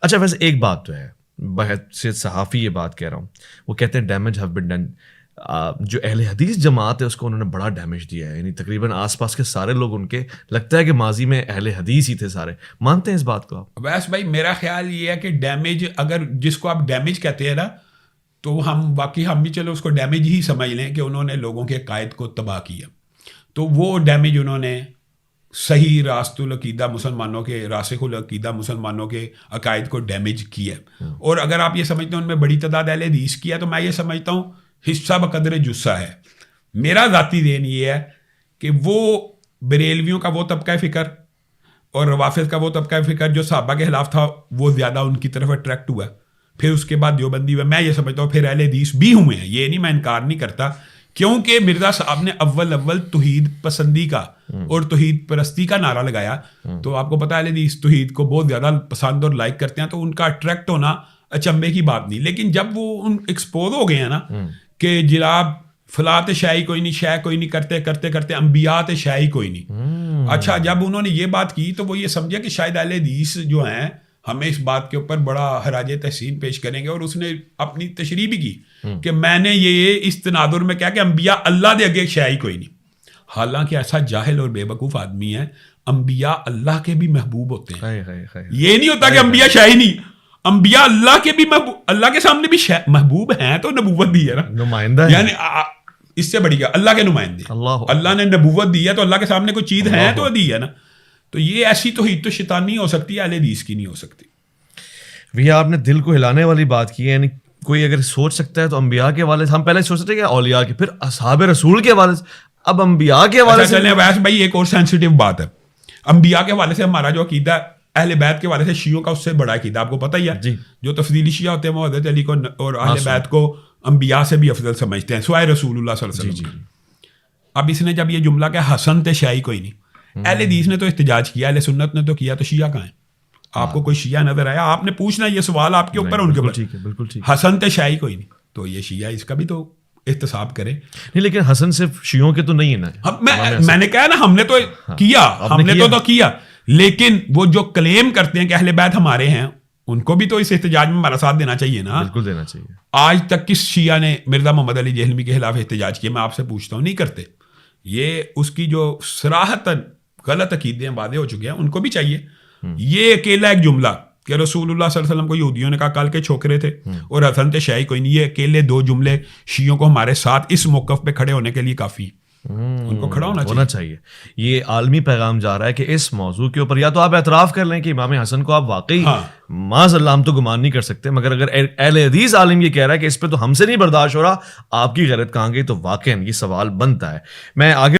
اچھا ویسے ایک بات تو ہے، بحیثیت صحافی یہ بات کہہ رہا ہوں، وہ کہتے ہیں ڈیمیج ہیو بین ڈن. جو اہل حدیث جماعت ہے اس کو انہوں نے بڑا ڈیمیج دیا ہے، یعنی تقریباً آس پاس کے سارے لوگ ان کے لگتا ہے کہ ماضی میں اہل حدیث ہی تھے سارے. مانتے ہیں اس بات کو آپ؟ ویس بھائی میرا خیال یہ ہے کہ ڈیمیج، اگر جس کو آپ ڈیمیج کہتے ہیں نا، تو ہم بھی چلو اس کو ڈیمیج ہی سمجھ لیں کہ انہوں نے لوگوں کے عقائد کو تباہ کیا. تو وہ ڈیمیج انہوں نے صحیح راست العقیدہ مسلمانوں کے، راسخ العقیدہ مسلمانوں کے عقائد کو ڈیمیج کیا. اور اگر آپ یہ سمجھتے ہیں ان میں بڑی تعداد اہل حدیث کی ہے، تو میں یہ سمجھتا ہوں حصہ بقدر جثہ ہے. میرا ذاتی ذہن یہ ہے کہ وہ بریلویوں کا وہ طبقہ فکر اور روافض کا وہ طبقہ فکر جو صحابہ کے خلاف تھا، وہ زیادہ ان کی طرف اٹریکٹ ہوا. پھر اس کے بعد دیوبندی ہوئے. میں یہ سمجھتا ہوں پھر اہل حدیث بھی ہوئے ہیں، یہ نہیں، میں انکار نہیں کرتا، کیونکہ مرزا صاحب نے اول توحید پسندی کا اور توحید پرستی کا نعرہ لگایا. تو آپ کو پتہ ہے اہل حدیث توحید کو بہت زیادہ پسند اور لائک کرتے ہیں، تو ان کا اٹریکٹ ہونا اچنبے کی بات نہیں. لیکن جب وہ ایکسپوز ہو گئے ہیں نا کہ جناب فلاں شاعی کوئی نہیں، شے کوئی نہیں، کرتے کرتے کرتے انبیاء شاعی کوئی نہیں. اچھا جب انہوں نے یہ بات کی تو وہ یہ سمجھے کہ شاید اہل حدیث جو ہیں ہمیں اس بات کے اوپر بڑا خراج تحسین پیش کریں گے. اور اس نے اپنی تشریح بھی کی کہ میں نے یہ اس تناظر میں کیا کہ انبیاء اللہ دے اگے شاعی کوئی نہیں. حالانکہ ایسا جاہل اور بے وقوف آدمی ہے، انبیاء اللہ کے بھی محبوب ہوتے ہیں. یہ نہیں ہوتا کہ انبیاء شاعی نہیں، انبیاء اللہ کے بھی محبوب، اللہ کے سامنے بھی محبوب ہیں، تو نبوت بھی ہے نا، نمائندہ، یعنی اس سے بڑی کیا، اللہ کے نمائندے. اللہ نے نبوت دی ہے تو اللہ کے سامنے کوئی چیز ہے تو دی ہے نا. تو یہ ایسی توحید تو شیطان نہیں ہو سکتی، اہل حدیث کی نہیں ہو سکتی. آپ نے دل کو ہلانے والی بات کی ہے. یعنی کوئی اگر سوچ سکتا ہے تو انبیاء کے حوالے سے ہم پہلے سوچ سکتے ہیں کہ اولیاء کے، پھر اصحاب رسول کے حوالے سے، اب انبیاء کے حوالے سے. چلیں ویس بھائی ایک اور سینسیٹیو بات ہے. انبیاء کے حوالے سے ہمارا جو عقیدہ ہے، اہل بیت کے حوالے سے شیعوں کا اس سے بڑا عقیدہ آپ کو پتہ ہی ہے. جو تفضیلی شیعہ ہوتے ہیں وہ حضرت علی کو اور اہل بیت کو انبیاء سے بھی افضل سمجھتے ہیں سوائے رسول اللہ صلی اللہ علیہ وسلم. اب اس نے جب یہ جملہ کہ حسن تے شیعی کوئی نہیں، اہل حدیث نے تو احتجاج کیا، اہل سنت نے تو کیا، تو شیعہ کہاں ہیں؟ آپ کو کوئی شیعہ نظر آیا؟ آپ نے پوچھنا یہ سوال آپ کے اوپر، ان کے اوپر. حسن تے شیعی کوئی نہیں، تو یہ شیعہ اس کا بھی تو احتساب کرے. نہیں لیکن حسن صرف شیعوں کے تو نہیں ہے نا. میں نے کہا نا، ہم نے تو کیا، ہم نے تو کیا، لیکن وہ جو کلیم کرتے ہیں کہ اہل بیت ہمارے ہیں، ان کو بھی تو اس احتجاج میں ہمارا ساتھ دینا چاہیے نا. بالکل دینا چاہیے. آج تک کس شیعہ نے مرزا محمد علی جہلمی کے خلاف احتجاج کیا؟ میں آپ سے پوچھتا ہوں، نہیں کرتے. یہ اس کی جو صراحتاً غلط عقیدے واضح ہو چکے ہیں، ان کو بھی چاہیے. یہ اکیلا ایک جملہ کہ رسول اللہ صلی اللہ علیہ وسلم کو یہودیوں نے کہا کل کے چھوکرے تھے اور حسن تے شیعی کوئی نہیں، یہ اکیلے دو جملے شیعوں کو ہمارے ساتھ اس موقف پہ کھڑے ہونے کے لیے کافی، ان کو کھڑا ہونا چاہیے. یہ عالمی پیغام جا رہا ہے کہ اس موضوع کے اوپر یا تو آپ اعتراف کر لیں کہ امام حسن کو آپ واقعی معاذ اللہ ہم تو گمان نہیں کر سکتے، مگر اگر اہل حدیث عالم یہ کہہ رہا ہے کہ اس پہ تو ہم سے نہیں برداشت ہو رہا، آپ کی غیرت کہاں گئی؟ تو واقعاً یہ سوال بنتا ہے. میں آگے